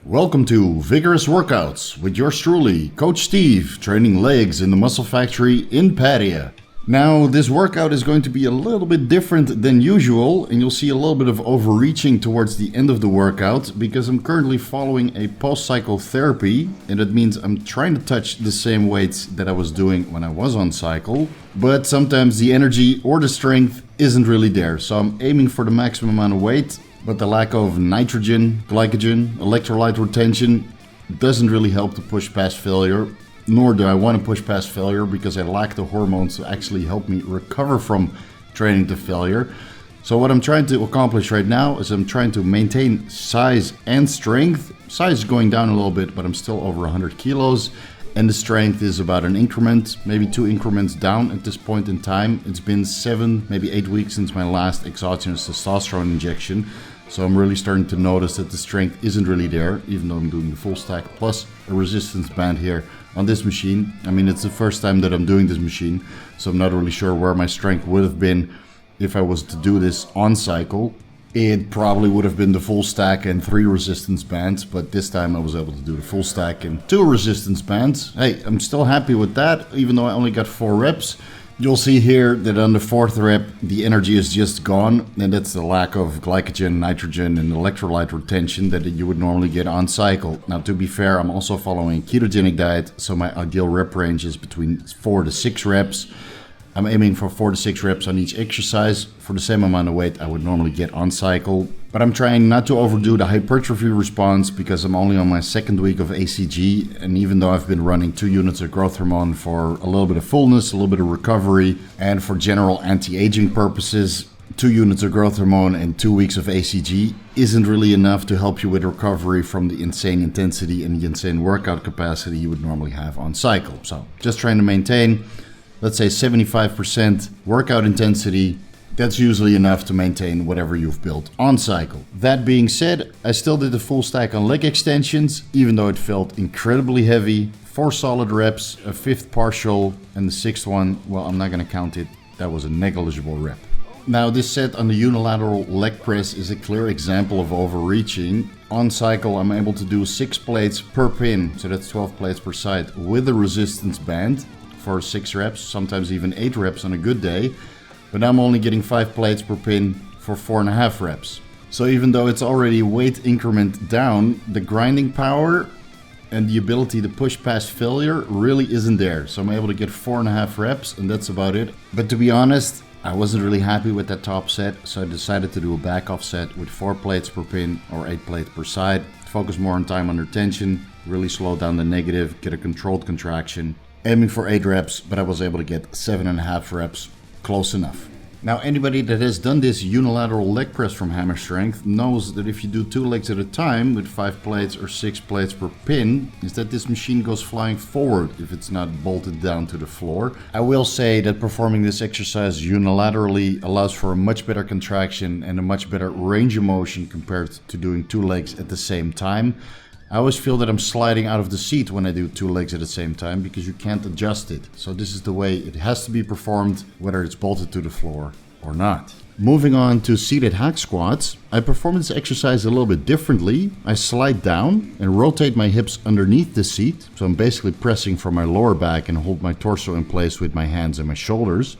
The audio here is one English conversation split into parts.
Welcome to Vigorous Workouts with yours truly, Coach Steve, training legs in the Muscle Factory in Pattaya. Now, this workout is going to be a little bit different than usual, and you'll see a little bit of overreaching towards the end of the workout because I'm currently following a post-cycle therapy, and that means I'm trying to touch the same weights that I was doing when I was on cycle, but sometimes the energy or the strength isn't really there, so I'm aiming for the maximum amount of weight. But the lack of nitrogen, glycogen, electrolyte retention doesn't really help to push past failure, nor do I want to push past failure because I lack the hormones to actually help me recover from training to failure. So what I'm trying to accomplish right now is I'm trying to maintain size and strength. Size is going down a little bit, but I'm still over 100 kilos. And the strength is about an increment, maybe 2 increments down at this point in time. It's been 7, maybe 8 weeks since my last exogenous testosterone injection. So I'm really starting to notice that the strength isn't really there, even though I'm doing the full stack plus a resistance band here on this machine. I mean, it's the first time that I'm doing this machine, so I'm not really sure where my strength would have been if I was to do this on cycle. It probably would have been the full stack and 3 resistance bands, but this time I was able to do the full stack and 2 resistance bands. Hey, I'm still happy with that, even though I only got 4 reps. You'll see here that on the 4th rep, the energy is just gone, and that's the lack of glycogen, nitrogen, and electrolyte retention that you would normally get on cycle. Now, to be fair, I'm also following a ketogenic diet, so my ideal rep range is between 4 to 6 reps. I'm aiming for 4 to 6 reps on each exercise for the same amount of weight I would normally get on cycle. But I'm trying not to overdo the hypertrophy response because I'm only on my 2nd week of ACG. And even though I've been running 2 units of growth hormone for a little bit of fullness, a little bit of recovery, and for general anti-aging purposes, 2 units of growth hormone and 2 weeks of ACG isn't really enough to help you with recovery from the insane intensity and the insane workout capacity you would normally have on cycle. So just trying to maintain, let's say 75% workout intensity. That's usually enough to maintain whatever you've built on cycle. That being said, I still did the full stack on leg extensions, even though it felt incredibly heavy. 4 solid reps, a 5th partial, and the 6th one, well, I'm not going to count it. That was a negligible rep. Now, this set on the unilateral leg press is a clear example of overreaching. On cycle, I'm able to do 6 plates per pin, so that's 12 plates per side, with a resistance band for 6 reps, sometimes even 8 reps on a good day. But I'm only getting 5 plates per pin for 4.5 reps. So even though it's already weight increment down, the grinding power and the ability to push past failure really isn't there. So I'm able to get 4.5 reps, and that's about it. But to be honest, I wasn't really happy with that top set, so I decided to do a back off set with 4 plates per pin or 8 plates per side. Focus more on time under tension, really slow down the negative, get a controlled contraction. Aiming for 8 reps, but I was able to get 7.5 reps. Close enough. Now, anybody that has done this unilateral leg press from Hamstring knows that if you do 2 legs at a time with 5 plates or 6 plates per pin, is that this machine goes flying forward if it's not bolted down to the floor. I will say that performing this exercise unilaterally allows for a much better contraction and a much better range of motion compared to doing 2 legs at the same time. I always feel that I'm sliding out of the seat when I do 2 legs at the same time because you can't adjust it. So this is the way it has to be performed, whether it's bolted to the floor or not. Moving on to seated hack squats, I perform this exercise a little bit differently. I slide down and rotate my hips underneath the seat. So I'm basically pressing from my lower back and hold my torso in place with my hands and my shoulders.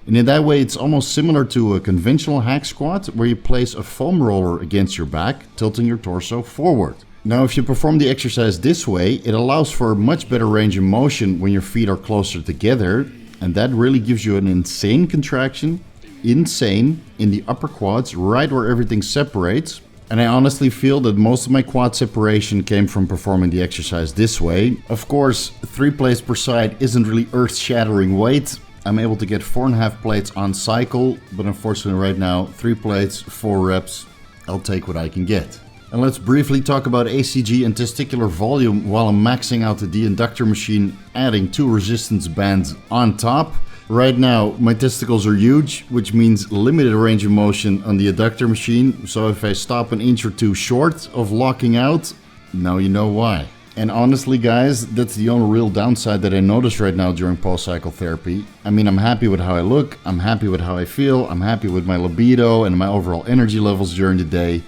And in that way, it's almost similar to a conventional hack squat where you place a foam roller against your back, tilting your torso forward. Now, if you perform the exercise this way, it allows for a much better range of motion when your feet are closer together, and that really gives you an insane contraction, in the upper quads, right where everything separates. And I honestly feel that most of my quad separation came from performing the exercise this way. Of course, 3 plates per side isn't really earth-shattering weight. I'm able to get 4.5 plates on cycle, but unfortunately right now, 3 plates, 4 reps, I'll take what I can get. And let's briefly talk about ACG and testicular volume while I'm maxing out the Adductor machine, adding 2 resistance bands on top. Right now, my testicles are huge, which means limited range of motion on the Adductor machine. So if I stop an inch or 2 short of locking out, now you know why. And honestly, guys, that's the only real downside that I notice right now during post-cycle therapy. I mean, I'm happy with how I look, I'm happy with how I feel, I'm happy with my libido and my overall energy levels during the day.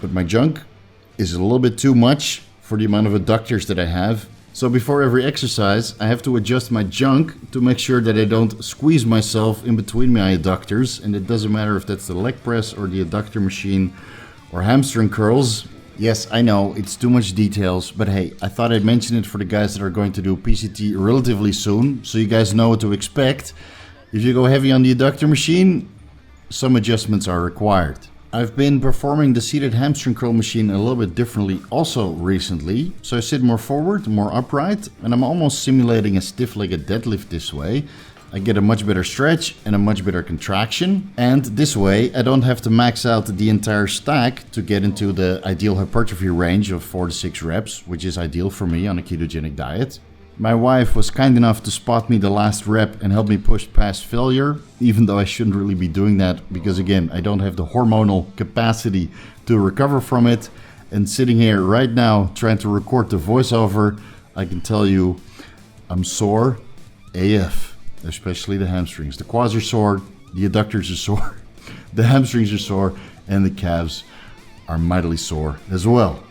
But my junk, is a little bit too much for the amount of adductors that I have. So before every exercise, I have to adjust my junk to make sure that I don't squeeze myself in between my adductors. And it doesn't matter if that's the leg press or the adductor machine or hamstring curls. Yes, I know, it's too much details, but hey, I thought I'd mention it for the guys that are going to do PCT relatively soon, so you guys know what to expect. If you go heavy on the adductor machine, some adjustments are required. I've been performing the seated hamstring curl machine a little bit differently also recently. So I sit more forward, more upright, and I'm almost simulating a stiff-legged deadlift this way. I get a much better stretch and a much better contraction. And this way I don't have to max out the entire stack to get into the ideal hypertrophy range of 4 to 6 reps, which is ideal for me on a ketogenic diet. My wife was kind enough to spot me the last rep and help me push past failure, even though I shouldn't really be doing that because again, I don't have the hormonal capacity to recover from it. And sitting here right now trying to record the voiceover, I can tell you I'm sore AF. Especially the hamstrings. The quads are sore, the adductors are sore, the hamstrings are sore, and the calves are mightily sore as well.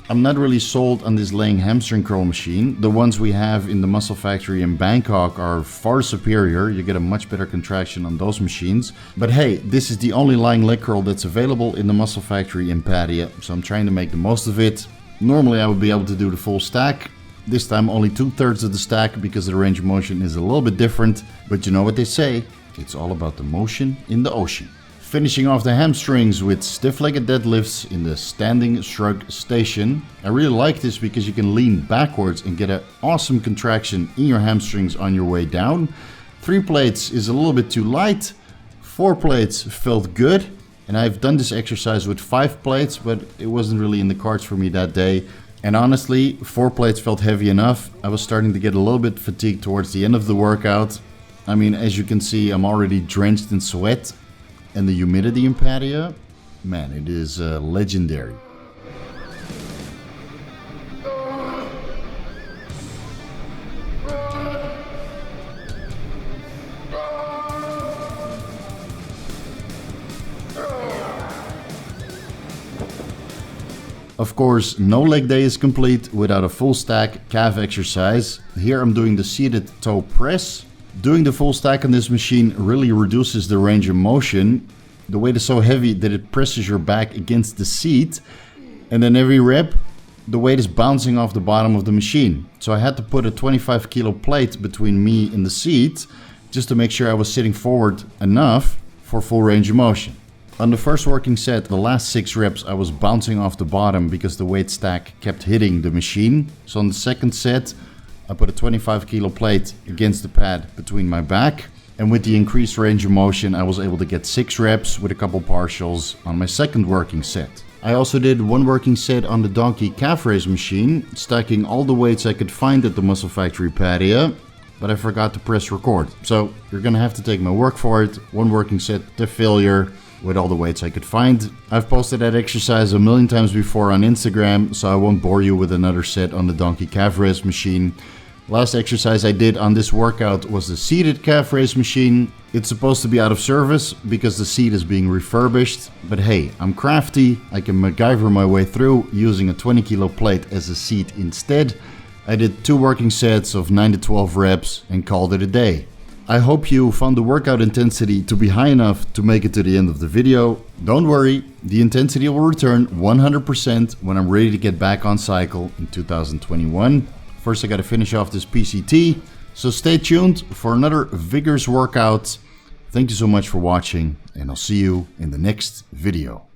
I'm not really sold on this laying hamstring curl machine. The ones we have in the Muscle Factory in Bangkok are far superior. You get a much better contraction on those machines. But hey, this is the only lying leg curl that's available in the Muscle Factory in Pattaya, so I'm trying to make the most of it. Normally I would be able to do the full stack. This time only 2/3 of the stack because the range of motion is a little bit different. But you know what they say, it's all about the motion in the ocean. Finishing off the hamstrings with stiff-legged deadlifts in the standing shrug station. I really like this because you can lean backwards and get an awesome contraction in your hamstrings on your way down. 3 plates is a little bit too light. 4 plates felt good. And I've done this exercise with 5 plates, but it wasn't really in the cards for me that day. And honestly, 4 plates felt heavy enough. I was starting to get a little bit fatigued towards the end of the workout. I mean, as you can see, I'm already drenched in sweat. And the humidity in Pattaya, man, it is legendary. Of course, no leg day is complete without a full stack calf exercise. Here I'm doing the seated toe press. Doing the full stack on this machine really reduces the range of motion. The weight is so heavy that it presses your back against the seat. And then every rep, the weight is bouncing off the bottom of the machine. So I had to put a 25 kilo plate between me and the seat just to make sure I was sitting forward enough for full range of motion. On the first working set, the last 6 reps, I was bouncing off the bottom because the weight stack kept hitting the machine. So on the second set, I put a 25 kilo plate against the pad between my back. And with the increased range of motion, I was able to get 6 reps with a couple partials on my second working set. I also did 1 working set on the donkey calf raise machine, stacking all the weights I could find at the Muscle Factory Pattaya. But I forgot to press record. So you're gonna have to take my work for it. 1 working set to failure with all the weights I could find. I've posted that exercise a million times before on Instagram, so I won't bore you with another set on the donkey calf raise machine. Last exercise I did on this workout was the seated calf raise machine. It's supposed to be out of service because the seat is being refurbished. But hey, I'm crafty. I can MacGyver my way through using a 20 kilo plate as a seat instead. I did 2 working sets of 9 to 12 reps and called it a day. I hope you found the workout intensity to be high enough to make it to the end of the video. Don't worry, the intensity will return 100% when I'm ready to get back on cycle in 2021. First I gotta finish off this PCT, so stay tuned for another vigorous workout. Thank you so much for watching, and I'll see you in the next video.